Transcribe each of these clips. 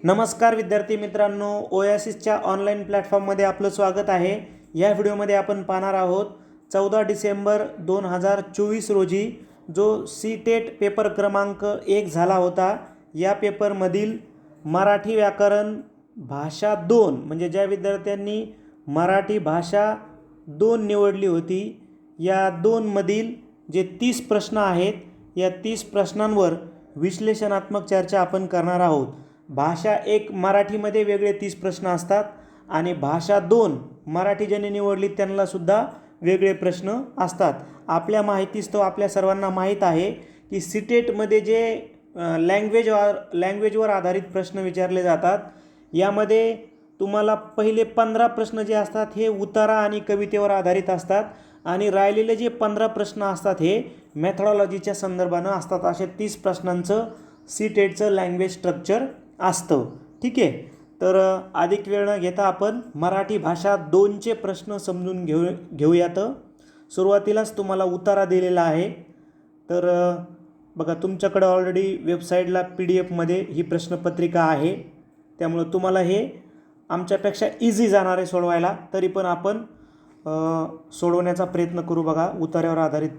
नमस्कार विद्यार्थी मित्रांनो, ओएसिसच्या ऑनलाईन प्लॅटफॉर्ममध्ये आपलं स्वागत आहे। या व्हिडिओमध्ये आपण पाहणार आहोत 14 डिसेंबर 2024 रोजी जो सी-टेट पेपर क्रमांक 1 झाला होता। या पेपरमधील मराठी व्याकरण भाषा 2 म्हणजे ज्या विद्यार्थ्यांनी मराठी भाषा 2 निवडली होती, या 2 मधील जे 30 प्रश्न आहेत, या 30 प्रश्नांवर विश्लेषणात्मक चर्चा आपण करणार आहोत। भाषा 1 मराठीमध्ये वेगळे 30 प्रश्न असतात आणि भाषा 2 मराठी ज्यांनी निवडली त्यांना सुद्धा वेगळे प्रश्न असतात। आपल्या माहितीस्तव आपल्या सर्वांना माहीत आहे की सी-टेटमध्ये जे लँग्वेजवर आधारित प्रश्न विचारले जातात, यामध्ये तुम्हाला पहिले 15 प्रश्न जे असतात हे उतारा आणि कवितेवर आधारित असतात आणि राहिलेले जे 15 प्रश्न असतात हे मेथडॉलॉजीच्या संदर्भानं असतात। असे 30 प्रश्नांचं सी-टेटचं लँग्वेज स्ट्रक्चर असतं। ठीक आहे, तर अधिक वेळ न घेता आपण मराठी भाषा 2चे प्रश्न समजून घेऊयात। सुरुवातीलाच तुम्हाला उतारा दिलेला आहे, तर बघा तुमच्याकडे ऑलरेडी वेबसाईटला PDF-मध्ये ही प्रश्नपत्रिका आहे, त्यामुळे तुम्हाला हे आमच्यापेक्षा इझी जाणार आहे सोडवायला। तरी पण आपण सोडवण्याचा प्रयत्न करू। बघा, उतार्यावर आधारित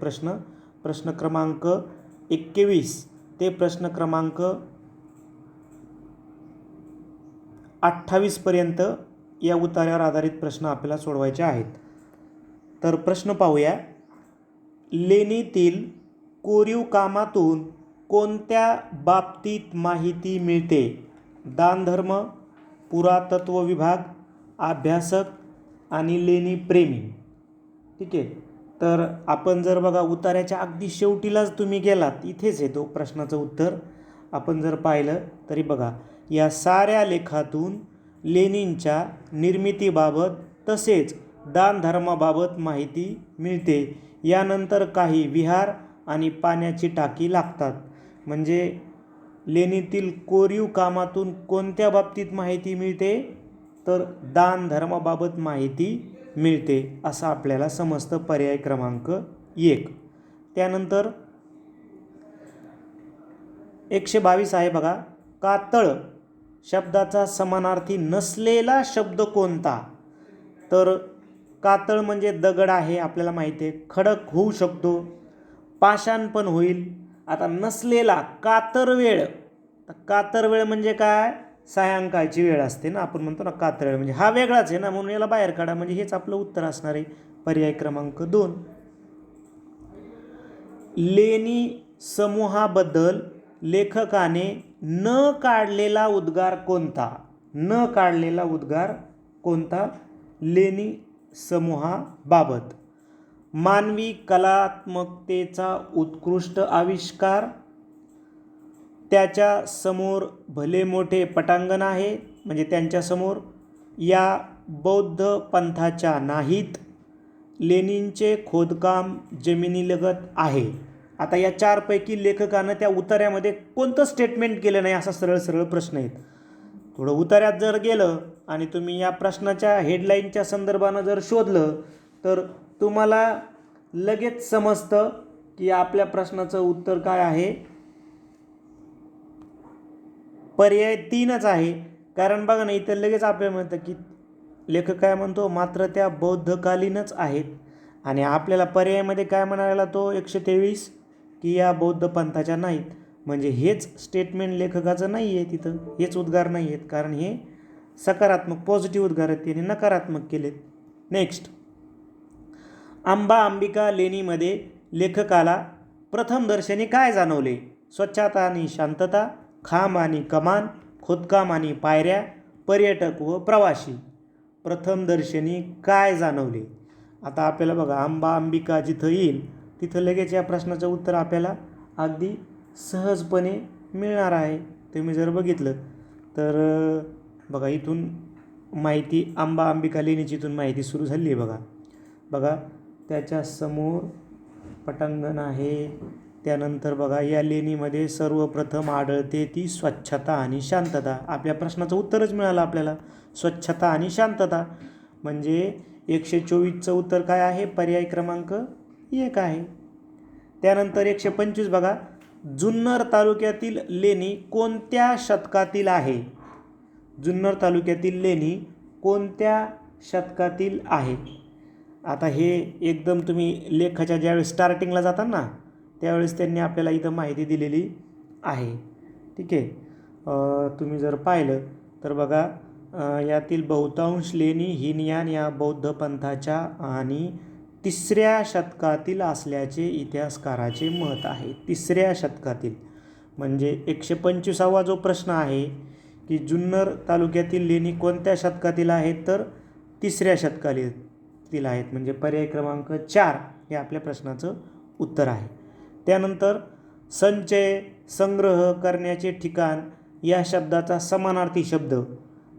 प्रश्न क्रमांक 21 ते प्रश्न क्रमांक 28 पर्यंत या उतार्यावर आधारित प्रश्न आपल्याला सोडवायचे आहेत। तर प्रश्न पाहूया। लेणीतील कोरीव कामातून कोणत्या बाबतीत माहिती मिळते? दानधर्म, पुरातत्व विभाग, अभ्यासक आणि लेणी प्रेमी। ठीक आहे, तर आपण जर बघा उतार्याच्या अगदी शेवटीलाच तुम्ही गेलात, इथेच आहे तो प्रश्नाचं उत्तर। आपण जर पाहिलं तरी बघा, या साऱ्या लेखातून लेणींच्या निर्मितीबाबत तसेच दानधर्माबाबत माहिती मिळते। यानंतर काही विहार आणि पाण्याची टाकी लागतात। म्हणजे लेणीतील कोरीव कामातून कोणत्या बाबतीत माहिती मिळते? तर दानधर्माबाबत माहिती मिळते असं आपल्याला समजतं, पर्याय क्रमांक 1। त्यानंतर 122 आहे बघा, कातळ शब्दाचा समानार्थी नसलेला शब्द कोणता? तर कातळ म्हणजे दगड आहे, आपल्याला माहिती आहे, खडक होऊ शकतो, पाषाण पण होईल। आता नसलेला कातरवेळ, तर कातरवेळ म्हणजे काय? सायंकाळची वेळ असते ना, आपण म्हणतो ना कातरवेळ, म्हणजे हा वेगळाच आहे ना, म्हणून याला बाहेर काढा, म्हणजे हेच आपलं उत्तर असणार आहे, पर्याय क्रमांक 2। लेणी समूहाबद्दल लेखकाने न काढलेला उद्गार कोणता? न काढलेला उद्गार कोणता लेणी समूहाबाबत? मानवी कलात्मकतेचा उत्कृष्ट आविष्कार, त्याच्या समोर भले मोठे पटांगण आहे, म्हणजे त्यांच्यासमोर, या बौद्ध पंथाच्या नाहीत, लेणींचे खोदकाम जमिनीलगत आहे। आता या 4 पैकी लेखकानं त्या उतार्यामध्ये कोणतं स्टेटमेंट केलं नाही, असा सरळ सरळ प्रश्न आहेत। थोडं उतार्यात जर गेलं आणि तुम्ही या प्रश्नाच्या हेडलाईनच्या संदर्भानं जर शोधलं तर तुम्हाला लगेच समजतं की आपल्या प्रश्नाचं उत्तर काय आहे। पर्याय 3च आहे, कारण बघा ना, इथं लगेच आपल्याला म्हणतं की लेखक काय म्हणतो, मात्र त्या बौद्धकालीनच आहेत, आणि आपल्याला पर्यायामध्ये काय म्हणायला तो 123 की या बौद्ध पंथाच्या नाहीत, म्हणजे हेच स्टेटमेंट लेखकाचं नाही आहे, तिथं हेच उद्गार नाही आहेत, कारण हे सकारात्मक पॉझिटिव्ह उद्गार आहेत, त्यांनी नकारात्मक केलेत। नेक्स्ट, अंबा अंबिका लेणीमध्ये लेखकाला प्रथम दर्शनी काय जाणवले? स्वच्छता आणि शांतता, खांब आणि कमान, खोदकाम आणि पायऱ्या, पर्यटक व प्रवासी। प्रथम दर्शनी काय जाणवले? आता आपल्याला बघा, अंबा अंबिका जिथं येईल तिथं लगेच या प्रश्नाचं उत्तर आपल्याला अगदी सहजपणे मिळणार आहे। तुम्ही जर बघितलं तर बघा, इथून माहिती अंबा अंबिका लेणीची इथून माहिती सुरू झाली आहे। बघा त्याच्या समोर पटांगण आहे, त्यानंतर बघा या लेणीमध्ये सर्वप्रथम आढळते ती स्वच्छता आणि शांतता। आपल्या प्रश्नाचं उत्तरच मिळालं आपल्याला, स्वच्छता आणि शांतता, म्हणजे 124चं उत्तर काय आहे? पर्याय क्रमांक 1 आहे। त्यानंतर 125 बघा, जुन्नर तालुक्यातील लेणी कोणत्या शतकातील आहे? जुन्नर तालुक्यातील लेणी कोणत्या शतकातील आहे? आता हे एकदम तुम्ही लेखाच्या ज्यावेळेस स्टार्टिंगला जाता ना त्यावेळेस त्यांनी आपल्याला इथं माहिती दिलेली आहे. ठीक आहे. तुम्ही जर पाहिलं तर बघा, यातील बहुतांश लेणी हीनयान या बौद्ध पंथाच्या आणि 3ऱ्या शतकातील असल्याचे इतिहासकाराचे मत आहे. 3ऱ्या शतकातील म्हणजे 125वा जो प्रश्न आहे की जुन्नर तालुक्यातील लेणी कोणत्या शतकातील आहेत, तर 3ऱ्या शतकातील आहेत. म्हणजे पर्याय क्रमांक 4 हे आपल्या प्रश्नाचं उत्तर आहे. त्यानंतर संचय, संग्रह करण्याचे ठिकाण या शब्दाचा समानार्थी शब्द,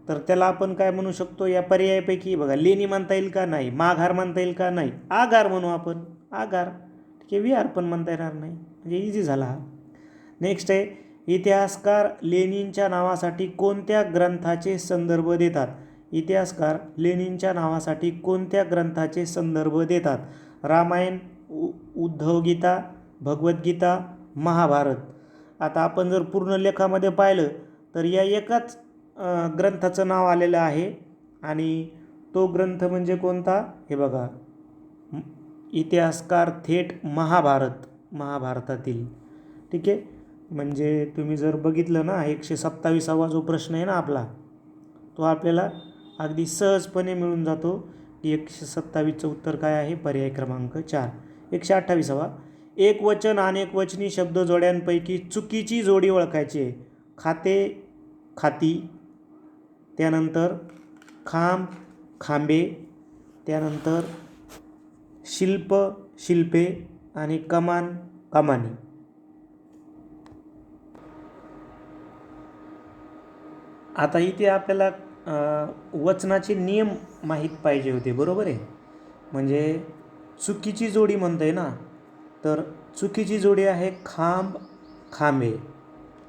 तर त्याला आपण काय म्हणू शकतो? या पर्यायापैकी बघा, लेणी म्हणता येईल का? नाही. माघार म्हणता येईल का? नाही. आगार म्हणू आपण, आगार. ठीक आहे. विहार पण म्हणता येणार नाही, म्हणजे इझी झाला हा. नेक्स्ट आहे, इतिहासकार लेणींच्या नावासाठी कोणत्या ग्रंथाचे संदर्भ देतात? इतिहासकार लेणींच्या नावासाठी कोणत्या ग्रंथाचे संदर्भ देतात? रामायण, उद्धवगीता, भगवद्गीता, महाभारत. आता आपण जर पूर्ण लेखामध्ये पाहिलं तर या एकाच ग्रंथाचं नाव आलेलं आहे आणि तो ग्रंथ म्हणजे कोणता? हे बघा, इतिहासकार थेट महाभारतातील. ठीक आहे. म्हणजे तुम्ही जर बघितलं ना, 127वा जो प्रश्न आहे ना आपला, तो आपल्याला अगदी सहजपणे मिळून जातो की 127चं उत्तर काय आहे? पर्याय क्रमांक 4. 128वा, एकवचन अनेकवचनी शब्द जोड्यांपैकी चुकीची जोडी ओळखायची आहे. खाते, खाती, त्यानंतर खांब, खांबे, त्यानंतर शिल्प, शिल्पे आणि कमान, कमानी. आता इथे आपल्याला वचनाचे नियम माहीत पाहिजे होते, बरोबर आहे. म्हणजे चुकीची जोडी म्हणतोय ना, तर चुकीची जोडी आहे खांब, खांबे.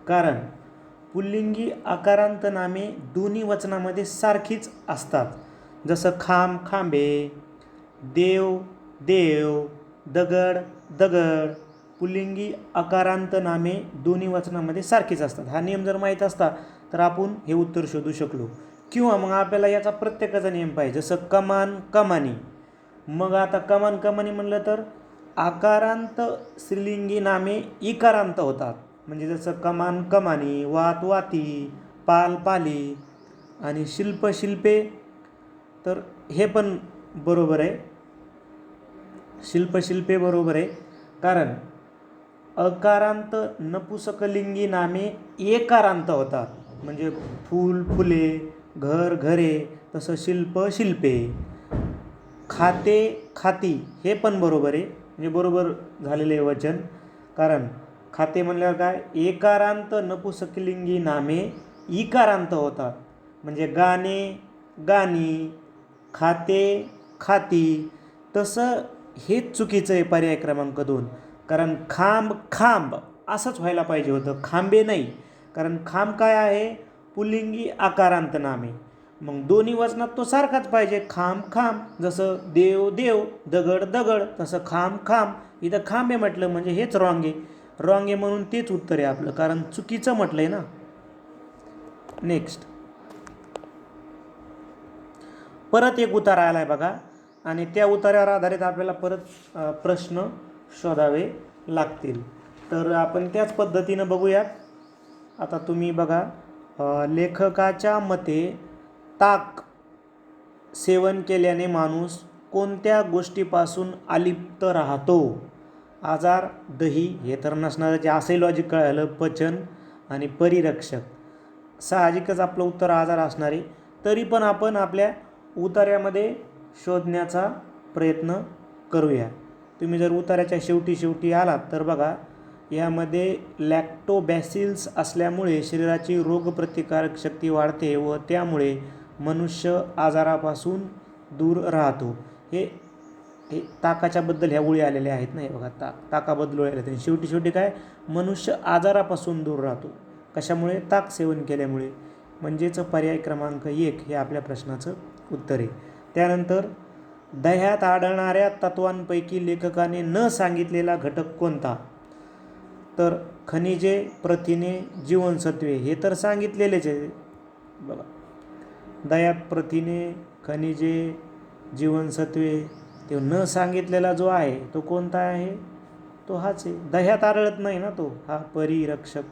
कारण पुल्लिंगी आकारांत नामे दोन्ही वचनामध्ये सारखीच असतात. जसं खांब, खांबे, देव, देव, दगड, दगड. पुल्लिंगी आकारांत नामे दोन्ही वचनामध्ये सारखीच असतात. हा नियम जर माहीत असता तर आपण हे उत्तर शोधू शकलो. किंवा मग आपल्याला याचा प्रत्येकाचा नियम पाहिजे. जसं कमान, कमानी. मग आता कमान, कमानी म्हणलं तर आकारांत स्त्रीलिंगी नामे इकारांत होतात. म्हणजे जसं कमान, कमानी, वात, वाती, पाल, पाली आणि शिल्प, शिल्पे. तर हे पण बरोबर आहे, शिल्प, शिल्पे बरोबर आहे. कारण अकारांत नपुसकलिंगी नामे एकारांत होतात. म्हणजे फूल, फुले, घर, घरे. तसं शिल्प, शिल्पे. खाते, खाती हे पण बरोबर आहे, म्हणजे बरोबर झालेले वचन. कारण खाते म्हणल्यावर काय? एकारांत नपुसकलिंगी नामे इकारांत होतात. म्हणजे गाणे, गाणी, खाते, खाती. तसं हेच चुकीचं आहे पर्याय क्रमांक 2. कारण खांब, खांब असंच व्हायला पाहिजे होतं, खांबे नाही. कारण खांब काय आहे? पुल्लिंगी आकारांत नामे. मग दोन्ही वचनात तो सारखाच पाहिजे, खांब, खांब. जसं देव, देव, दगड, दगड. तसं खांब, खांब. इथं खांबे म्हटलं म्हणजे हेच रॉंग आहे. रॉंग आहे म्हणून तेच उत्तर आहे आपलं, कारण चुकीचं म्हटलं आहे ना. नेक्स्ट, परत एक उतारा आला आहे बघा, आणि त्या उतार्यावर आधारित आपल्याला परत प्रश्न शोधावे लागतील. तर आपण त्याच पद्धतीनं बघूयात. आता तुम्ही बघा, लेखकाच्या मते ताक सेवन केल्याने माणूस कोणत्या गोष्टीपासून अलिप्त राहतो? आजार, दही हे तर नसणारच, असंही लॉजिक कळालं. पचन आणि परिरक्षक. साहजिकच आपलं उत्तर आजार असणार आहे. तरी पण आपण आपल्या उतार्यामध्ये शोधण्याचा प्रयत्न करूया. तुम्ही जर उतार्याच्या शेवटी आलात तर बघा, यामध्ये लॅक्टोबॅसिल्स असल्यामुळे शरीराची रोगप्रतिकारक शक्ती वाढते व त्यामुळे मनुष्य आजारापासून दूर राहतो. हे ताकाच्याबद्दल ह्या ओळी आलेल्या आहेत ना. हे बघा, ताकाबद्दल ओळी आल्या. शेवटी काय? मनुष्य आजारापासून दूर राहतो. कशामुळे? ताक सेवन केल्यामुळे. म्हणजेच पर्याय क्रमांक 1 हे आपल्या प्रश्नाचं उत्तर आहे. त्यानंतर दह्यात आढळणाऱ्या तत्वांपैकी लेखकाने न सांगितलेला घटक कोणता? तर खनिजे, प्रथिने, जीवनसत्वे हे तर सांगितलेलेच आहे. बघा, दह्यात प्रथिने, खनिजे, जीवनसत्वे, ते न सांगितलेला जो आहे तो कोणता आहे? तो हाच आहे. दह्यात आढळत नाही ना तो, हा परिरक्षक.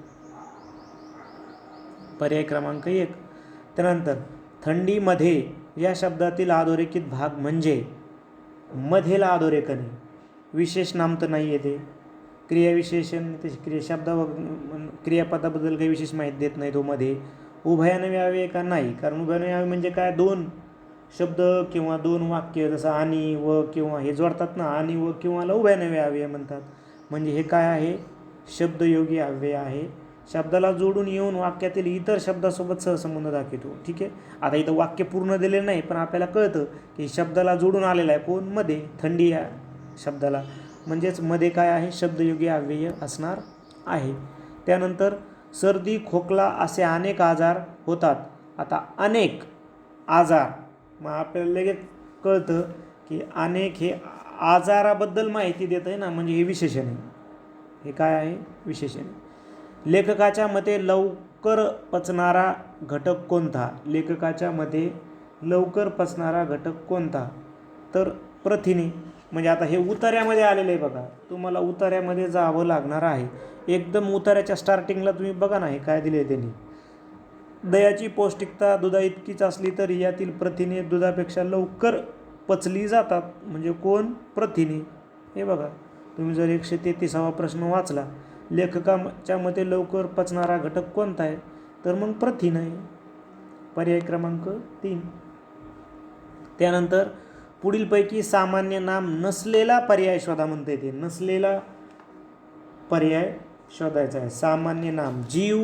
पर्याय क्रमांक 1. त्यानंतर थंडीमध्ये या शब्दातील अधोरेखित भाग म्हणजे मध्येला अधोरेखन, विशेष नाम तर नाही येते. क्रियाविशेषण क्रियापदाबद्दल काही विशेष माहिती देत नाही तो मध्ये. उभयान्वयी अव्यय का? नाही, कारण उभयान्वयी अव्यय म्हणजे काय? दोन शब्द किंवा दोन वाक्य, जसं आणि व किंवा हे जोडतात ना, आणि व किंवाला उभयान्वयी अव्यय म्हणतात. म्हणजे हे काय आहे? शब्दयोगी अव्यय आहे. शब्दाला जोडून येऊन वाक्यातील इतर शब्दासोबत सहसंबंध दाखवतो. ठीक आहे. आता इथं वाक्य पूर्ण दिले नाही, पण आपल्याला कळतं की शब्दाला जोडून आलेला आहे कोण? मध्ये, थंडी या शब्दाला. म्हणजेच मध्ये काय आहे? शब्दयोगी अव्यय असणार आहे. त्यानंतर सर्दी, खोकला असे अनेक आजार होतात. आता अनेक आजार, मग आपल्याला लगेच कळतं की अनेक हे आजाराबद्दल माहिती देत आहे ना, म्हणजे हे विशेषण आहे. हे काय आहे? विशेषण. लेखकाच्या मते लवकर पचणारा घटक कोणता? लेखकाच्या मते लवकर पचणारा घटक कोणता? तर प्रथिने. म्हणजे आता हे उतार्यामध्ये आलेलं आहे बघा, तुम्हाला उतार्यामध्ये जावं लागणार आहे. एकदम उतार्याच्या स्टार्टिंगला तुम्ही बघा ना, हे काय दिले त्यांनी. दह्याची पौष्टिकता दुधा इतकीच असली तरी यातील प्रथिने दुधापेक्षा लवकर पचली जातात. म्हणजे कोण? प्रथिने. हे बघा, तुम्ही जर 133वा प्रश्न वाचला, लेखकाच्या मते लवकर पचणारा घटक कोणता आहे? तर मग प्रथिन आहे. पर्याय क्रमांक 3. त्यानंतर पुढीलपैकी सामान्य नाम नसलेला पर्याय शोधा म्हणते. ते नसलेला पर्याय शोधायचा आहे. सामान्य नाम: जीव,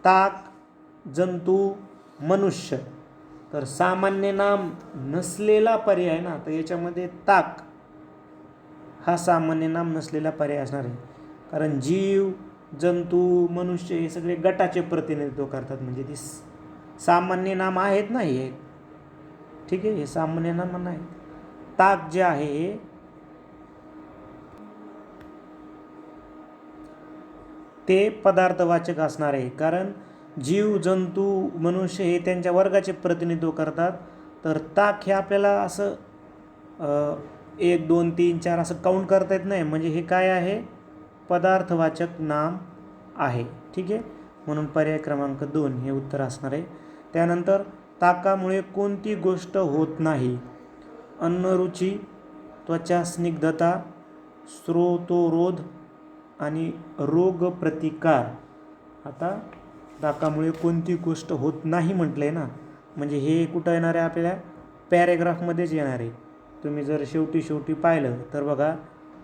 ताक, जंतू, मनुष्य. तर सामान्य नाम नसलेला पर्याय ना, तर याच्यामध्ये ताक हा सामान्य नाम नसलेला पर्याय असणार आहे. कारण जीव, जंतू, मनुष्य हे सगळे गटाचे प्रतिनिधित्व करतात. म्हणजे ती सामान्य नाम आहेत ना हे. ठीक आहे, हे सामान्य नाम नाही. ताक जे आहे हे ते पदार्थवाचक असणार आहे. कारण जीव, जंतू, मनुष्य हे त्यांच्या वर्गाचे प्रतिनिधित्व करतात. तर ताक हे आपल्याला असं 1, 2, 3, 4 असं काउंट करता येत नाही. म्हणजे हे काय आहे? पदार्थवाचक नाम आहे. ठीक आहे, म्हणून पर्याय क्रमांक 2 हे उत्तर असणार आहे. त्यानंतर ताकामुळे कोणती गोष्ट होत नाही? अन्नरुची, त्वचा स्निग्धता, स्रोतोरोध आणि रोगप्रतिकार. आता ताकामुळे कोणती गोष्ट होत नाही म्हटलं आहे ना, म्हणजे हे कुठं येणार आहे? आपल्याला पॅरेग्राफमध्येच येणार आहे. तुम्ही जर शेवटी पाहिलं तर बघा,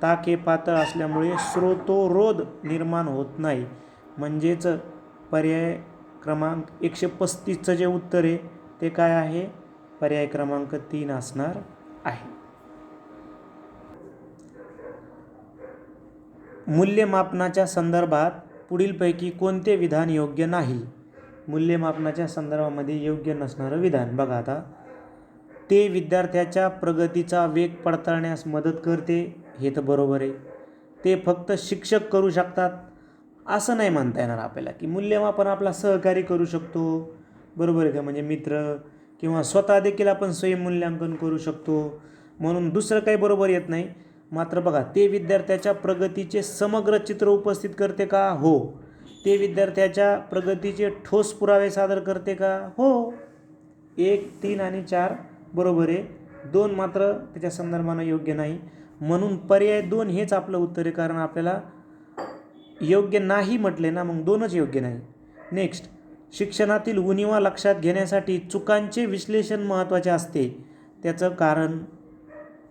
ताक हे पातळ असल्यामुळे स्रोतोरोध निर्माण होत नाही. म्हणजेच पर्याय क्रमांक 135चं जे उत्तर आहे ते काय आहे? पर्याय क्रमांक 3 असणार आहे. मूल्यमापनाच्या संदर्भात पुढीलपैकी कोणते विधान योग्य नाही? मूल्यमापनाच्या संदर्भामध्ये योग्य नसणारं विधान बघा. आता ते विद्यार्थ्याच्या प्रगतीचा वेग पडताळण्यास मदत करते. हे तर बरोबर आहे. ते फक्त शिक्षक करू शकतात असं नाही म्हणता येणार आपल्याला, की मूल्यमापन आपला सहकारी करू शकतो. बरोबर आहे का? म्हणजे मित्र किंवा स्वतः देखील आपण स्वयंमूल्यांकन करू शकतो. म्हणून दुसरं काही बरोबर येत नाही. मात्र बघा, ते विद्यार्थ्याच्या प्रगतीचे समग्र चित्र उपस्थित करते का? हो. ते विद्यार्थ्याच्या प्रगतीचे ठोस पुरावे सादर करते का? हो. 1, 3 आणि 4 बरोबर आहे. 2 मात्र त्याच्या संदर्भानं योग्य नाही. म्हणून पर्याय 2 हेच आपलं उत्तर आहे. कारण आपल्याला योग्य नाही म्हटले ना, मग 2च योग्य नाही. नेक्स्ट, शिक्षणातील उणिवा लक्षात घेण्यासाठी चुकांचे विश्लेषण महत्त्वाचे असते. त्याचं कारण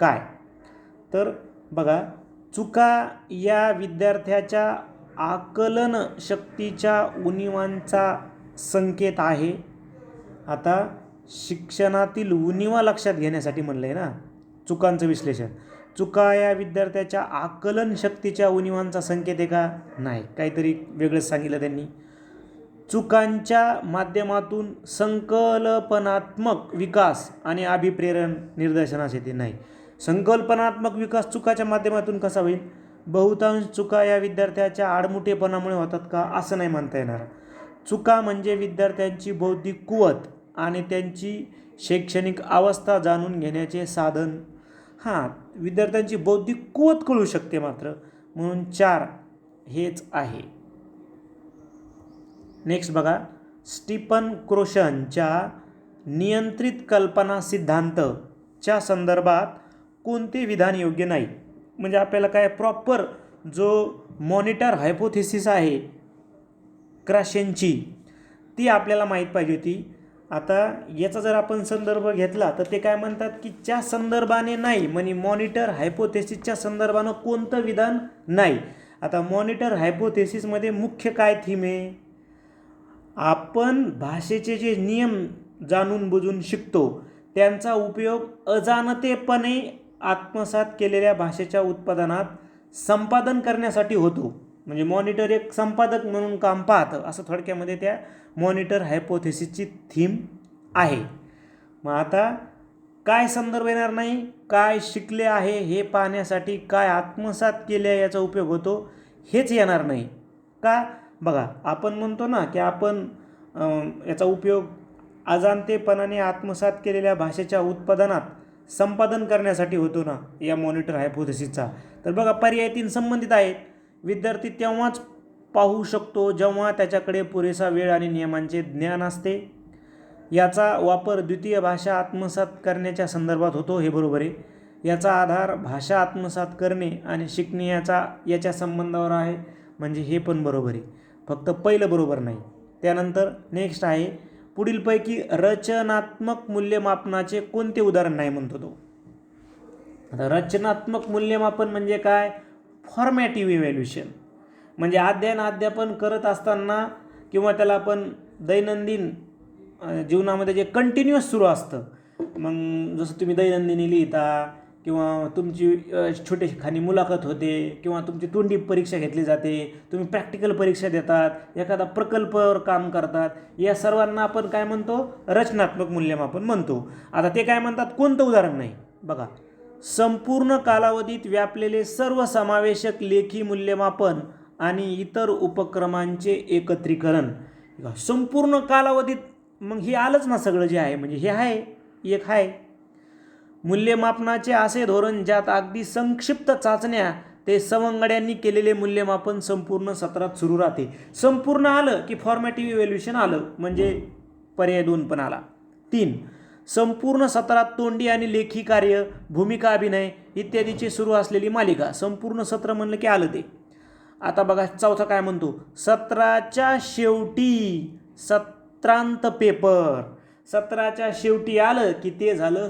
काय? तर बघा, चुका या विद्यार्थ्याच्या आकलन शक्तीच्या उणिवांचा संकेत आहे. आता शिक्षणातील उणिवा लक्षात घेण्यासाठी म्हणलं आहे ना, चुकांचं विश्लेषण. चुका या विद्यार्थ्याच्या आकलन शक्तीच्या उणिवांचा संकेत आहे का? नाही, काहीतरी वेगळंच सांगितलं त्यांनी. चुकांच्या माध्यमातून संकल्पनात्मक विकास आणि अभिप्रेरण निदर्शनास येते. नाही, संकल्पनात्मक विकास चुकाच्या माध्यमातून कसा होईल? बहुतांश चुका या विद्यार्थ्याच्या आडमुठेपणामुळे होतात का? असं नाही म्हणता येणार. चुका म्हणजे विद्यार्थ्यांची बौद्धिक कुवत आणि त्यांची शैक्षणिक अवस्था जाणून घेण्याचे साधन. हां, विद्यार्थ्यांची बौद्धिक कुवत कळू शकते मात्र, म्हणून 4 हेच आहे. नेक्स्ट बघा, स्टीफन क्रोशनच्या नियंत्रित कल्पना सिद्धांतच्या संदर्भात कोणते विधान योग्य नाही. म्हणजे आपल्याला काय प्रॉपर जो मॉनिटर हायपोथेसिस आहे क्राशेनची ती आपल्याला माहीत पाहिजे होती. आता याचा जर आपण संदर्भ घेतला तर ते काय म्हणतात की च्या संदर्भाने नाही, म्हणजे मॉनिटर हायपोथेसिसच्या संदर्भानं कोणतं विधान नाही. आता मॉनिटर हायपोथेसिसमध्ये मुख्य काय थीम आहे, आपण भाषेचे जे नियम जाणून बुजून शिकतो त्यांचा उपयोग अजाणतेपणे आत्मसात केलेल्या भाषेच्या उत्पादनात संपादन करण्यासाठी होतो. म्हणजे मॉनिटर एक संपादक म्हणून काम पाहतं, असं थोडक्यामध्ये त्या मॉनिटर हायपोथेसिसची थीम आहे. मग आता काय संदर्भ येणार नाही, काय शिकले आहे हे पाहण्यासाठी काय आत्मसात केले याचा उपयोग होतो हेच येणार नाही का. बघा, आपण म्हणतो ना की आपण याचा उपयोग अजाणतेपणाने आत्मसात केलेल्या भाषेच्या उत्पादनात संपादन करण्यासाठी होतो ना या मॉनिटर हायपोथेसिसचा. तर बघा, पर्याय 3 संबंधित आहेत. विद्यार्थी तेव्हाच पाहू शकतो जेव्हा त्याच्याकडे पुरेसा वेळ आणि नियमांचे ज्ञान असते. याचा वापर द्वितीय भाषा आत्मसात करण्याच्या संदर्भात होतो, हे बरोबर आहे. याचा आधार भाषा आत्मसात करणे आणि शिकणे याच्या संबंधावर आहे, म्हणजे हे पण बरोबर आहे. फक्त पहिलं बरोबर नाही. त्यानंतर नेक्स्ट आहे, पुढीलपैकी रचनात्मक मूल्यमापनाचे कोणते उदाहरण नाही म्हणतो तो. आता रचनात्मक मूल्यमापन म्हणजे काय, फॉर्मॅटिव्ह इव्हॅल्युएशन. म्हणजे अध्यापन करत असताना किंवा त्याला आपण दैनंदिन जीवनामध्ये जे कंटिन्युअस सुरू असतं, मग जसं तुम्ही दैनंदिनी लिहिता किंवा तुमची छोटेखानी मुलाखत होते किंवा तुमची तोंडी परीक्षा घेतली जाते, तुम्ही प्रॅक्टिकल परीक्षा देतात, एखादा प्रकल्पावर काम करतात, या सर्वांना आपण काय म्हणतो, रचनात्मक मूल्यमापन म्हणतो. आता ते काय म्हणतात, कोणतं उदाहरण नाही. बघा, संपूर्ण कालावधीत व्यापलेले सर्वसमावेशक लेखी मूल्यमापन आणि इतर उपक्रमांचे एकत्रीकरण. संपूर्ण कालावधीत मग हे आलंच ना सगळं जे आहे, म्हणजे हे आहे एक आहे. मूल्यमापनाचे असे धोरण ज्यात अगदी संक्षिप्त चाचण्या ते सवंगड्यांनी केलेले मूल्यमापन संपूर्ण सत्रात सुरू राहते. संपूर्ण आलं की फॉर्मॅटिव्ह इव्हॅल्युएशन आलं, म्हणजे पर्याय 2 पण आला. 3, संपूर्ण सत्रात तोंडी आणि लेखी कार्य, भूमिका, अभिनय इत्यादीची सुरू असलेली मालिका. संपूर्ण सत्र म्हणलं की आलं ते. आता बघा, चौथा काय म्हणतो, सत्राच्या शेवटी सत्रांत पेपर. सत्राच्या शेवटी आलं की ते झालं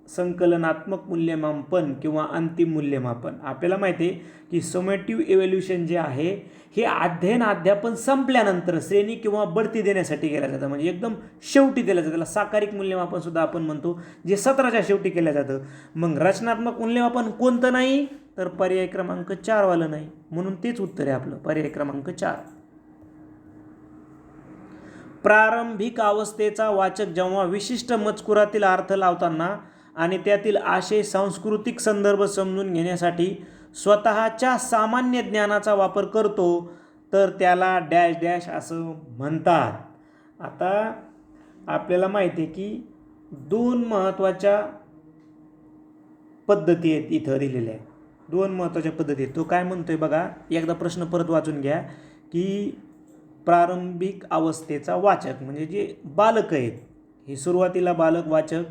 संकलनात्मक मूल्यमापन किंवा अंतिम मूल्यमापन. आपल्याला माहिती आहे की समेटिव्ह इव्हॅल्युएशन जे आहे हे अध्यापन संपल्यानंतर श्रेणी किंवा बढती देण्यासाठी केलं जातं, म्हणजे एकदम शेवटी दिलं जातं. त्याला साकारिक मूल्यमापन सुद्धा आपण म्हणतो, जे सत्राच्या शेवटी केलं जातं. मग रचनात्मक मूल्यमापन कोणतं नाही, तर पर्याय क्रमांक 4 वालं नाही, म्हणून तेच उत्तर आहे आपलं, पर्याय क्रमांक 4. प्रारंभिक अवस्थेचा वाचक जेव्हा विशिष्ट मजकुरातील अर्थ लावताना आणि त्यातील आशय सांस्कृतिक संदर्भ समजून घेण्यासाठी स्वतःच्या सामान्य ज्ञानाचा वापर करतो तर त्याला डॅश डॅश असं म्हणतात. आता आपल्याला माहिती आहे की 2 महत्त्वाच्या पद्धती आहेत इथं दिलेल्या आहेत. 2 महत्त्वाच्या पद्धती आहेत. तो काय म्हणतोय बघा, एकदा प्रश्न परत वाचून घ्या की प्रारंभिक अवस्थेचा वाचक म्हणजे जे बालक आहेत, हे सुरुवातीला बालक वाचक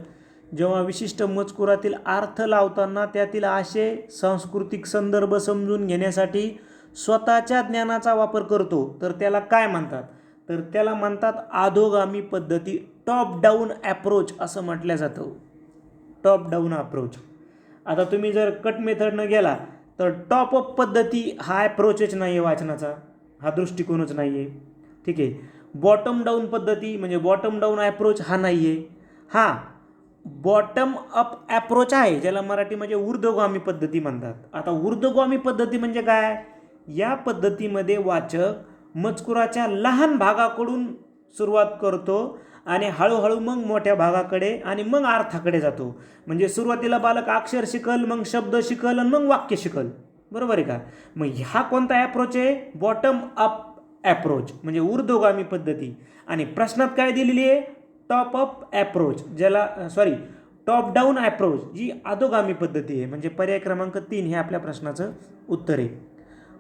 जेव्हा विशिष्ट मजकुरातील अर्थ लावताना त्यातील आशय सांस्कृतिक संदर्भ समजून घेण्यासाठी स्वतःच्या ज्ञानाचा वापर करतो तर त्याला काय म्हणतात, तर त्याला म्हणतात अधोगामी पद्धती, टॉप डाऊन ॲप्रोच असं म्हटलं जातं. Top down approach. आता तुम्ही जर कट मेथडनं गेला तर टॉप अप पद्धती हा ॲप्रोचच नाही आहे वाचनाचा, हा दृष्टिकोनच नाही आहे. ठीक आहे. बॉटम डाऊन पद्धती म्हणजे बॉटम डाऊन ॲप्रोच हा नाही आहे. हां, बॉटम अप ॲप्रोच आहे, ज्याला मराठीमध्ये ऊर्ध्वगामी पद्धती म्हणतात. आता ऊर्ध्वगामी पद्धती म्हणजे काय, या पद्धतीमध्ये वाचक मजकुराच्या लहान भागाकडून सुरुवात करतो आणि हळूहळू मग मोठ्या भागाकडे आणि मग अर्थाकडे जातो. म्हणजे सुरुवातीला बालक अक्षर शिकल, मग शब्द शिकल आणि मग वाक्य शिकल, बरोबर आहे का. मग हा कोणता ॲप्रोच आहे, बॉटम अप ॲप्रोच म्हणजे ऊर्ध्वगामी पद्धती. आणि प्रश्नात काय दिलेली आहे? टॉप अप ॲप्रोच, ज्याला टॉप डाऊन ॲप्रोच, जी अधोगामी पद्धती आहे. म्हणजे पर्याय क्रमांक 3 हे आपल्या प्रश्नाचं उत्तर आहे.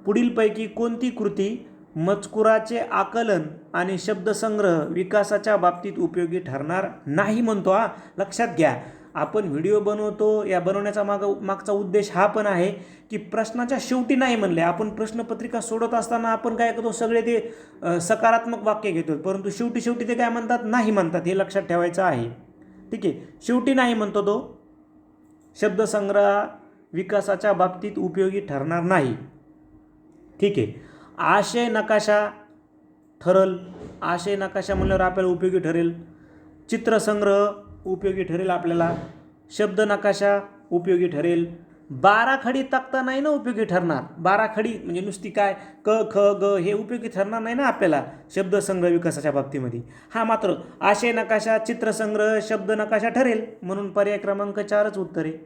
पुढीलपैकी कोणती कृती मजकुराचे आकलन आणि शब्दसंग्रह विकासाच्या बाबतीत उपयोगी ठरणार नाही म्हणतो? हा लक्षात घ्या, आपण व्हिडिओ बनवतो, या बनवण्याचा मागचा उद्देश हा पण आहे की प्रश्नाच्या शेवटी नाही म्हणले. आपण प्रश्नपत्रिका सोडत असताना आपण काय करतो, सगळे ते सकारात्मक वाक्य घेतो, परंतु शेवटी ते काय म्हणतात? नाही म्हणतात. हे लक्षात ठेवायचं आहे. ठीक आहे, शेवटी नाही म्हणतो तो, शब्दसंग्रह विकासाच्या बाबतीत उपयोगी ठरणार नाही. ठीक आहे, आशय नकाशा ठरल, आशय नकाशा म्हणल्यावर आपल्याला उपयोगी ठरेल. चित्रसंग्रह उपयोगी ठरेल आपल्याला. शब्द नकाशा उपयोगी ठरेल. बाराखडी तक्ता नाही ना उपयोगी ठरणार. बाराखडी म्हणजे नुसती काय क ख ग हे उपयोगी ठरणार नाही ना आपल्याला शब्दसंग्रह विकासाच्या बाबतीमध्ये. हा मात्र आशय नकाशा, चित्रसंग्रह, शब्द नकाशा ठरेल. म्हणून पर्याय क्रमांक 4च उत्तर आहे.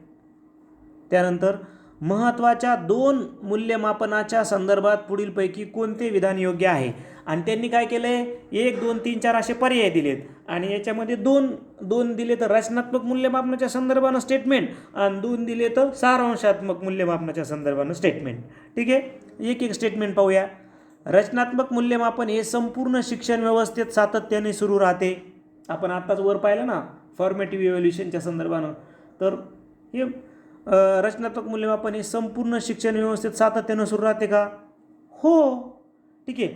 त्यानंतर महत्त्वाच्या 2 मूल्यमापनाच्या संदर्भात पुढीलपैकी कोणते विधान योग्य आहे? आणि त्यांनी काय केलं आहे, 1 2 3 4 असे पर्याय दिलेत आणि याच्यामध्ये 2 दिले तर रचनात्मक मूल्यमापनाच्या संदर्भानं स्टेटमेंट आणि 2 दिले तर सारांशात्मक मूल्यमापनाच्या संदर्भानं स्टेटमेंट. ठीक आहे, एक स्टेटमेंट पाहूया. रचनात्मक मूल्यमापन हे संपूर्ण शिक्षण व्यवस्थेत सातत्याने सुरू राहते. आपण आत्ताच वर पाहिलं ना फॉर्मेटिव्ह इव्हॅल्युएशनच्या संदर्भानं. तर हे रचनात्मक मूल्यमापन हे संपूर्ण शिक्षण व्यवस्थेत सातत्यानं सुरू राहते का? हो. ठीक आहे,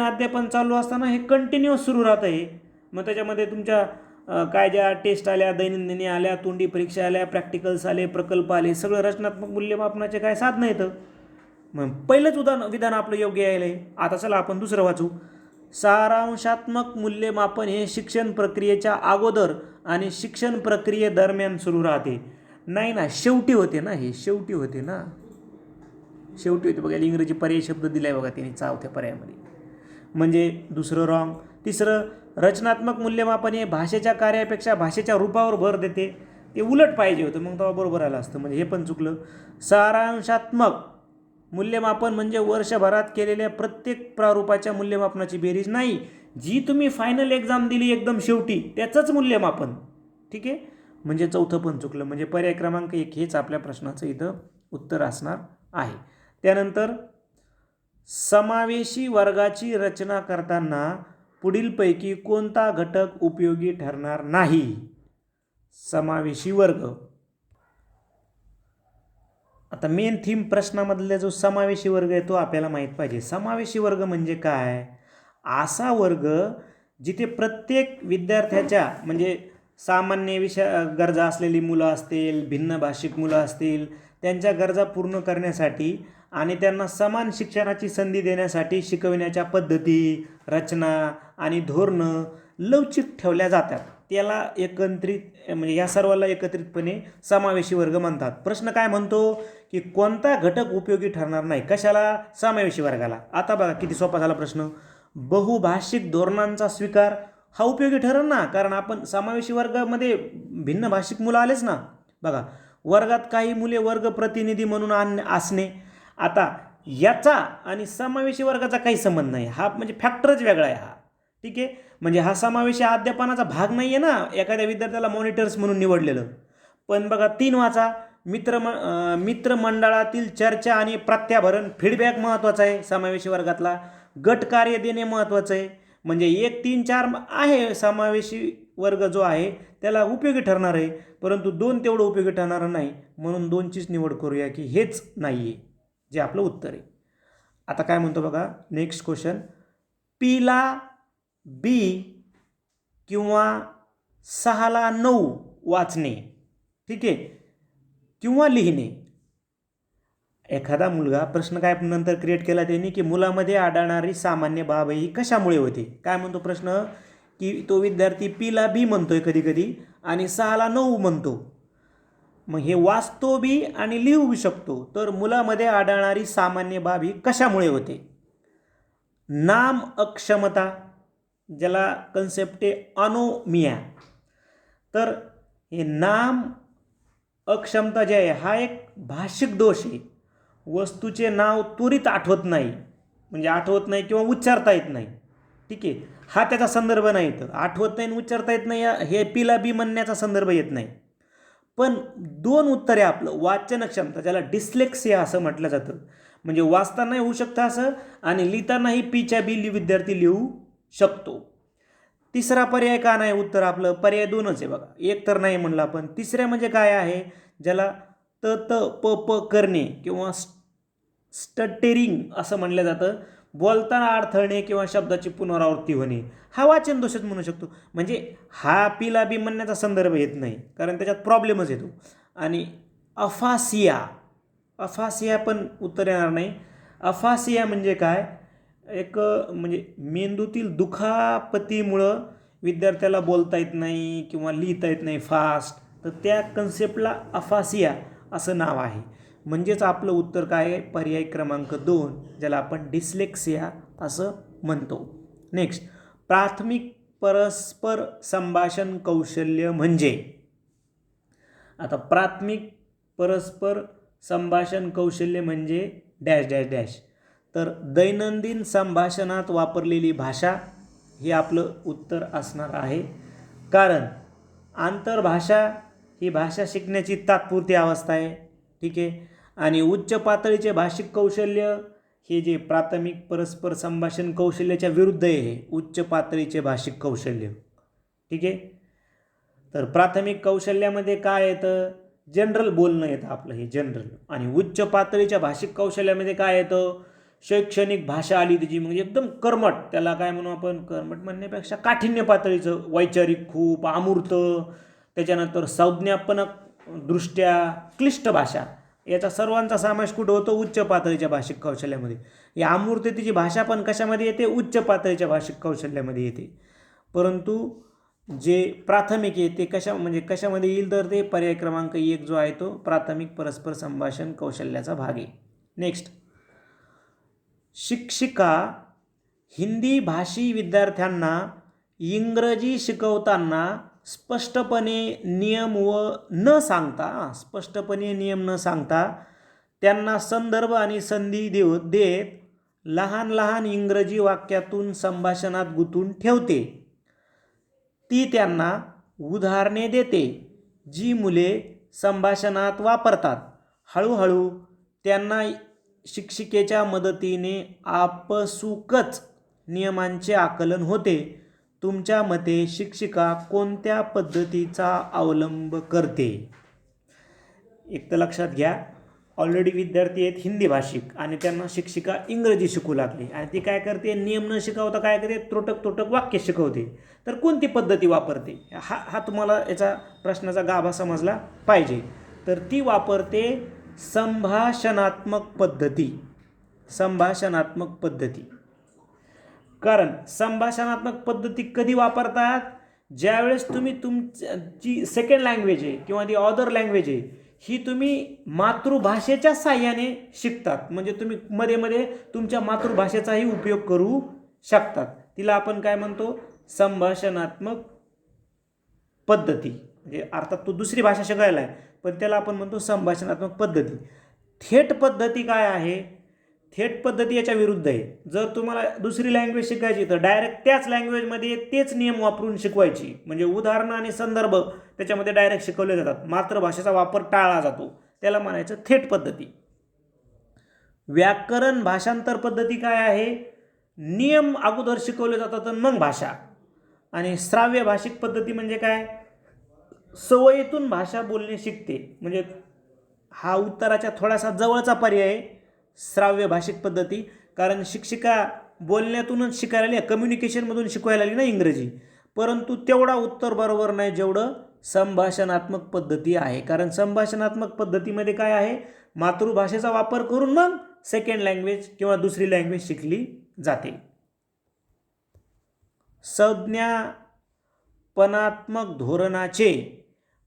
अध्यापन चालू असताना हे कंटिन्युअस सुरू राहतं आहे. मग त्याच्यामध्ये तुमच्या काय ज्या टेस्ट आल्या, दैनंदिनी आल्या, तोंडी परीक्षा आल्या, प्रॅक्टिकल्स आले, प्रकल्प आले, सगळं रचनात्मक मूल्यमापनाचे काय साधनं येतं. मग पहिलंच विधान आपलं योग्य यायला आहे. आता चला आपण दुसरं वाचू. सारांशात्मक मूल्यमापन हे शिक्षण प्रक्रियेच्या अगोदर आणि शिक्षण प्रक्रियेदरम्यान सुरू राहते. नाही ना, शेवटी होते ना, हे शेवटी होते ना, शेवटी होते. बघा इंग्रजी पर्याय शब्द दिलाय बघा त्यांनी 4थ्या पर्यायामध्ये, म्हणजे दुसरं रॉंग. तिसरं, रचनात्मक मूल्यमापन हे भाषेच्या कार्यापेक्षा भाषेच्या रूपावर भर देते. ते उलट पाहिजे होतं, मग तेव्हा बरोबर आलं असतं. म्हणजे हे पण चुकलं. सारांशात्मक मूल्यमापन म्हणजे वर्षभरात केलेल्या प्रत्येक प्रारूपाच्या मूल्यमापनाची बेरीज नाही. जी तुम्ही फायनल एक्झाम दिली एकदम शेवटी त्याचंच मूल्यमापन. ठीक आहे, म्हणजे चौथं पण चुकलं. म्हणजे पर्याय क्रमांक 1 हेच आपल्या प्रश्नाचं इथं उत्तर असणार आहे. त्यानंतर समावेशी वर्गाची रचना करताना पुढीलपैकी कोणता घटक उपयोगी ठरणार नाही? समावेशी वर्ग. आता मेन थीम प्रश्नामधला जो समावेशी वर्ग आहे तो आपल्याला माहीत पाहिजे. समावेशी वर्ग म्हणजे काय? असा वर्ग जिथे प्रत्येक विद्यार्थ्याच्या म्हणजे सामान्य गरजा असलेली मुलं असतील, भिन्न भाषिक मुलं असतील, त्यांच्या गरजा पूर्ण करण्यासाठी आणि त्यांना समान शिक्षणाची संधी देण्यासाठी शिकविण्याच्या पद्धती, रचना आणि धोरणं लवचिक ठेवल्या जातात. त्याला एकत्रित म्हणजे या सर्वाला एकत्रितपणे समावेशी वर्ग म्हणतात. प्रश्न काय म्हणतो की कोणता घटक उपयोगी ठरणार नाही? कशाला? समावेशी वर्गाला. आता बघा किती सोपा झाला प्रश्न. बहुभाषिक धोरणांचा स्वीकार हा उपयोगी ठरेल ना, कारण आपण समावेशी वर्गामध्ये भिन्न भाषिक मुलं आलेच ना. बघा, वर्गात काही मुले वर्ग प्रतिनिधी म्हणून असणे. आता याचा आणि समावेशी वर्गाचा काही संबंध नाही. हा म्हणजे फॅक्टरच वेगळा आहे हा. ठीक आहे, म्हणजे हा समावेशी अध्यापनाचा भाग नाही आहे ना, एखाद्या विद्यार्थ्याला मॉनिटर्स म्हणून निवडलेलं. पण बघा 3 वाचा. मित्रमंडळातील चर्चा आणि प्रत्याभरण फीडबॅक महत्त्वाचा आहे समावेशी वर्गातला. गट कार्य देणे महत्त्वाचं आहे. म्हणजे 1 3 4 आहे समावेशी वर्ग जो आहे त्याला उपयोगी ठरणार आहे, परंतु 2 तेवढं उपयोगी ठरणार नाही. म्हणून 2चीच निवड करूया की हेच नाही आहे, जे आपलं उत्तर आहे. आता काय म्हणतो बघा नेक्स्ट क्वेश्चन. पीला बी किंवा 6ला 9 वाचणे. ठीक आहे, किंवा लिहिणे. एखादा मुलगा प्रश्न काय नंतर क्रिएट केला त्यांनी की मुलामध्ये आढळणारी सामान्य बाब ही कशामुळे होते? काय म्हणतो प्रश्न की तो विद्यार्थी पीला बी म्हणतोय कधी कधी आणि 6ला 9 म्हणतो. मग हे वाचतो बी आणि लिहू शकतो. तर मुलामध्ये आढळणारी सामान्य बाब ही कशामुळे होते? नाम अक्षमता, ज्याला कन्सेप्ट आहे अनोमिया. तर हे नाम अक्षमता जे आहे हा एक भाषिक दोष आहे. वस्तूचे नाव त्वरित आठवत नाही. म्हणजे आठवत नाही किंवा उच्चारता येत नाही. ठीक आहे, हा त्याचा संदर्भ नाही येतं. आठवत नाही आणि उच्चारता येत नाही हे पीला बी म्हणण्याचा संदर्भ येत नाही. पण दोन उत्तरे आपलं वाचन क्षमता, ज्याला डिस्लेक्सिया असं म्हटलं जातं, म्हणजे वाचतानाही होऊ शकतं असं आणि लिहितानाही पीच्या बी विद्यार्थी लिहू शकतो. तिसरा पर्याय का नाही उत्तर आपलं? पर्याय दोनच आहे बघा, एक तर नाही म्हणलं आपण. तिसऱ्या म्हणजे काय आहे, ज्याला त त प प करणे किंवा स्टटेरिंग असं म्हणलं जातं. बोलताना अडथळणे किंवा शब्दाची पुनरावृत्ती होणे, हा वाचन दोषच म्हणू शकतो. म्हणजे हा पीला बी म्हणण्याचा संदर्भ येत नाही, कारण त्याच्यात प्रॉब्लेमच येतो. आणि अफासिया, अफासिया पण उत्तर येणार नाही. अफासिया म्हणजे काय, एक म्हणजे मेंदूतील दुखापतीमुळं विद्यार्थ्याला बोलता येत नाही किंवा लिहिता येत नाही फास्ट, तर त्या कन्सेप्टला अफासिया असं नाव आहे. म्हणजेच आपलं उत्तर काय आहे, पर्याय क्रमांक 2, ज्याला आपण डिस्लेक्सिया असं म्हणतो. नेक्स्ट, प्राथमिक परस्पर संभाषण कौशल्य म्हणजे. आता प्राथमिक परस्पर संभाषण कौशल्य म्हणजे डॅश डॅश डॅश. तर दैनंदिन संभाषणात वापरलेली भाषा हे आपलं उत्तर असणार आहे. कारण आंतरभाषा ही भाषा शिकण्याची तात्पुरती अवस्था आहे. ठीक आहे, आणि उच्च पातळीचे भाषिक कौशल्य हे जे प्राथमिक परस्पर संभाषण कौशल्याच्या विरुद्ध आहे, हे उच्च पातळीचे भाषिक कौशल्य. ठीक आहे, तर प्राथमिक कौशल्यामध्ये काय येतं, जनरल बोलणं येतं आपलं, हे जनरल. आणि उच्च पातळीच्या भाषिक कौशल्यामध्ये काय येतं, शैक्षणिक भाषा आली त्याची, म्हणजे एकदम कर्मठ, त्याला काय म्हणू आपण, कर्मठ म्हणण्यापेक्षा काठिण्य पातळीचं, वैचारिक खूप अमूर्त, त्याच्यानंतर संज्ञापनक दृष्ट्या क्लिष्ट भाषा, याचा सर्वांचा समावेश कुठं होतो, उच्च पातळीच्या भाषिक कौशल्यामध्ये. या अमूर्ततेची भाषा पण कशामध्ये येते, उच्च पातळीच्या भाषिक कौशल्यामध्ये येते. परंतु जे प्राथमिक आहे ते कशामध्ये येईल, तर ते पर्याय क्रमांक 1 जो आहे तो प्राथमिक परस्पर संभाषण कौशल्याचा भाग आहे. नेक्स्ट, शिक्षिका हिंदी भाषी विद्यार्थ्यांना इंग्रजी शिकवताना स्पष्टपणे नियम न सांगता त्यांना संदर्भ आणि संधी देत लहान लहान इंग्रजी वाक्यातून संभाषणात गुंतवून ठेवते. ती त्यांना उदाहरणे देते जी मुले संभाषणात वापरतात. हळूहळू त्यांना शिक्षिकेच्या मदतीने आपसुकच नियमांचे आकलन होते. तुमच्या मते शिक्षिका कोणत्या पद्धतीचा अवलंब करते? एक तर लक्षात घ्या, ऑलरेडी विद्यार्थी आहेत हिंदी भाषिक आणि त्यांना शिक्षिका इंग्रजी शिकू लागली आणि ती काय करते, नियम न शिकवता काय करते, त्रोटक वाक्य शिकवते. तर कोणती पद्धती वापरते, हा तुम्हाला याचा प्रश्नाचा गाभा समजला पाहिजे. तर ती वापरते संभाषणात्मक पद्धती. कारण संभाषणात्मक पद्धती कधी वापरतात, ज्यावेळेस तुम्ही तुमची सेकंड लँग्वेज आहे किंवा ती अदर लँग्वेज आहे ही तुम्ही मातृभाषेच्या साह्याने शिकतात. म्हणजे तुम्ही मध्ये मध्ये तुमच्या मातृभाषेचाही उपयोग करू शकतात. तिला आपण काय म्हणतो, संभाषणात्मक पद्धती. म्हणजे अर्थात तो दुसरी भाषा शिकायला आहे, पण त्याला आपण म्हणतो संभाषणात्मक पद्धती. थेट पद्धती काय आहे, थेट पद्धती याच्या विरुद्ध आहे. जर तुम्हाला दुसरी लँग्वेज शिकायची तर डायरेक्ट त्याच लँग्वेजमध्ये तेच नियम वापरून शिकवायची. म्हणजे उदाहरणं आणि संदर्भ त्याच्यामध्ये डायरेक्ट शिकवले जातात, मातृभाषेचा वापर टाळला जातो. त्याला म्हणायचं थेट पद्धती. व्याकरण भाषांतर पद्धती काय आहे, नियम अगोदर शिकवले जातात आणि मग भाषा. आणि श्राव्य भाषिक पद्धती म्हणजे काय, सवयीतून भाषा बोलणे शिकते. म्हणजे हा उत्तराच्या थोडासा जवळचा पर्याय आहे, श्राव्य भाषिक पद्धती. कारण शिक्षिका बोलण्यातूनच शिकायला आली, कम्युनिकेशनमधून शिकवायला आली ना इंग्रजी. परंतु तेवढा उत्तर बरोबर नाही जेवढं संभाषणात्मक पद्धती आहे. कारण संभाषणात्मक पद्धतीमध्ये काय आहे, मातृभाषेचा वापर करून मग सेकंड लँग्वेज किंवा दुसरी लँग्वेज शिकली जाते. संज्ञापनात्मक धोरणाचे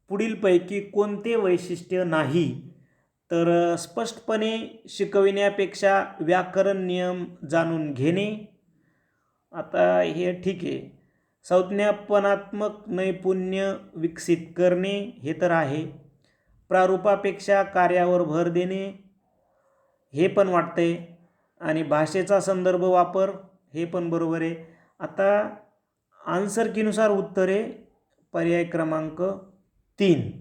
पुढीलपैकी कोणते वैशिष्ट्य नाही, तर स्पष्टपणे शिकविण्यापेक्षा व्याकरण नियम जाणून घेणे. आता हे ठीक आहे. संज्ञापनात्मक नैपुण्य विकसित करणे हे तर आहे. प्रारूपापेक्षा कार्यावर भर देणे हे पण वाटते. आणि भाषेचा संदर्भ वापर हे पण बरोबर आहे. आता आन्सर कीनुसार उत्तरे पर्याय क्रमांक 3.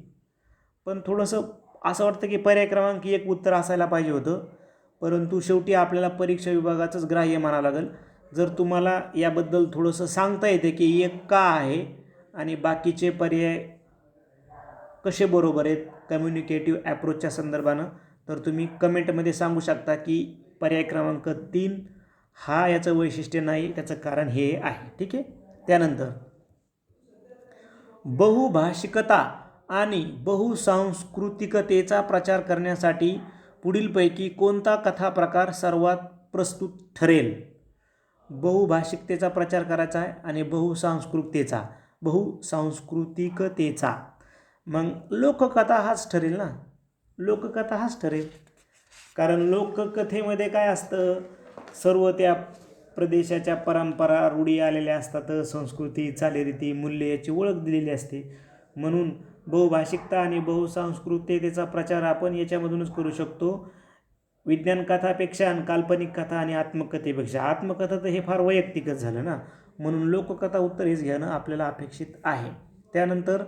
पण थोडंसं असं वाटतं की पर्याय क्रमांक 1 उत्तर असायला पाहिजे होतं, परंतु शेवटी आपल्याला परीक्षा विभागाचंच ग्राह्य मानावं लागेल. जर तुम्हाला याबद्दल थोडंसं सांगता येते की 1 का आहे आणि बाकीचे पर्याय कसे बरोबर आहेत कम्युनिकेटिव्ह ॲप्रोचच्या संदर्भानं, तर तुम्ही कमेंटमध्ये सांगू शकता की पर्याय क्रमांक 3 हा याचं वैशिष्ट्य नाही, त्याचं कारण हे आहे. ठीक आहे. त्यानंतर बहुभाषिकता आणि बहुसांस्कृतिकतेचा प्रचार करण्यासाठी पुढीलपैकी कोणता कथा प्रकार सर्वात प्रस्तुत ठरेल? बहुभाषिकतेचा प्रचार करायचा आहे आणि बहुसांस्कृतिकतेचा. मग लोककथा हाच ठरेल ना, लोककथा हाच ठरेल. कारण लोककथेमध्ये काय असतं, सर्व त्या प्रदेशाच्या परंपरा रूढी आलेल्या असतात, संस्कृती चालीरीती मूल्य याची ओळख दिलेली असते. म्हणून बहुभाषिकता आणि बहुसांस्कृतिकतेचा प्रचार आपण याच्यामधूनच करू शकतो. विज्ञान कथापेक्षा आणि काल्पनिक कथा आणि आत्मकथेपेक्षा. आत्मकथा तर हे फार वैयक्तिकच झालं ना, म्हणून लोककथा उत्तर हेच घेणं आपल्याला अपेक्षित आहे. त्यानंतर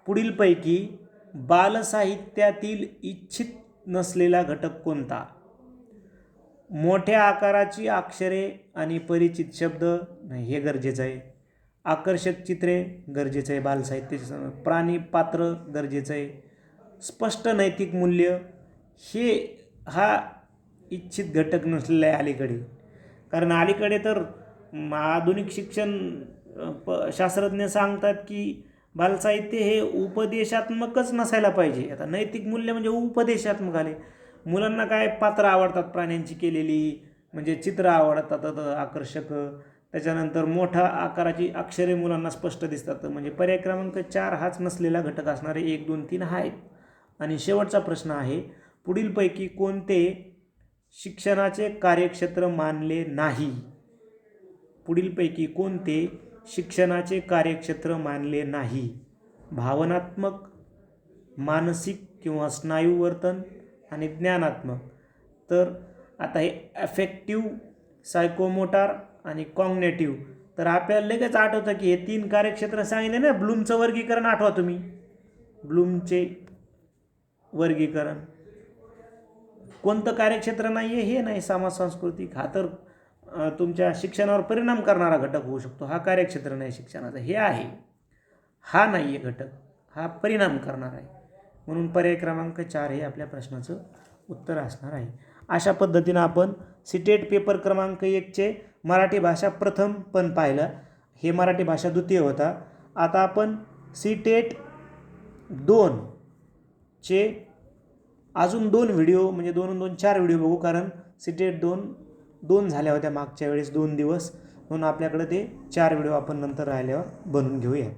पुढीलपैकी बालसाहित्यातील इच्छित नसलेला घटक कोणता? मोठ्या आकाराची अक्षरे आणि परिचित शब्द हे गरजेचं आहे. आकर्षक चित्रे गरजेचं आहे बालसाहित्याचे. प्राणी पात्र गरजेचं आहे. स्पष्ट नैतिक मूल्य हे हा इच्छित घटक नसलेला आहे अलीकडे. कारण अलीकडे तर आधुनिक शिक्षण शास्त्रज्ञ सांगतात की बालसाहित्य हे उपदेशात्मकच नसायला पाहिजे. आता नैतिक मूल्य म्हणजे उपदेशात्मक आले. मुलांना काय पात्र आवडतात प्राण्यांची केलेली, म्हणजे चित्र आवडतात आकर्षक. त्याच्यानंतर मोठ्या आकाराची अक्षरे मुलांना स्पष्ट दिसतात. म्हणजे पर्याय क्रमांक 4 हाच नसलेला घटक असणारे 1, 2, 3 हा आहेत. आणि शेवटचा प्रश्न आहे, पुढीलपैकी कोणते शिक्षणाचे कार्यक्षेत्र मानले नाही? पुढीलपैकी कोणते शिक्षणाचे कार्यक्षेत्र मानले नाही? भावनात्मक, मानसिक किंवा स्नायू वर्तन आणि ज्ञानात्मक. तर आता हे अफेक्टिव्ह, सायकोमोटार आणि कॉग्नेटिव्ह. तर आपल्याला लगेच आठवतं की हे 3 कार्यक्षेत्र सांगितले ना. ब्लूमचं वर्गीकरण आठवा तुम्ही, ब्लूमचे वर्गीकरण. कोणतं कार्यक्षेत्र नाही आहे? हे नाही. समाज सांस्कृतिक हा तर तुमच्या शिक्षणावर परिणाम करणारा घटक होऊ शकतो, हा कार्यक्षेत्र नाही शिक्षणाचा. हे आहे, हा नाही आहे घटक, हा परिणाम करणार आहे. म्हणून पर्याय क्रमांक 4 हे आपल्या प्रश्नाचं उत्तर असणार आहे. अशा पद्धतीनं आपण सीटेट पेपर क्रमांक 1चे मराठी भाषा प्रथम पण पाहिलं, हे मराठी भाषा द्वितीय होता. आता आपण सीटेट 2चे अजून 2 व्हिडिओ, म्हणजे 2 4 व्हिडिओ बघू. कारण सीटेट 2 झाल्या होत्या मागच्या वेळेस 2 दिवस, म्हणून आपल्याकडे ते 4 व्हिडिओ आपण नंतर राहिल्यावर बनवून घेऊया.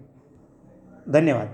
धन्यवाद.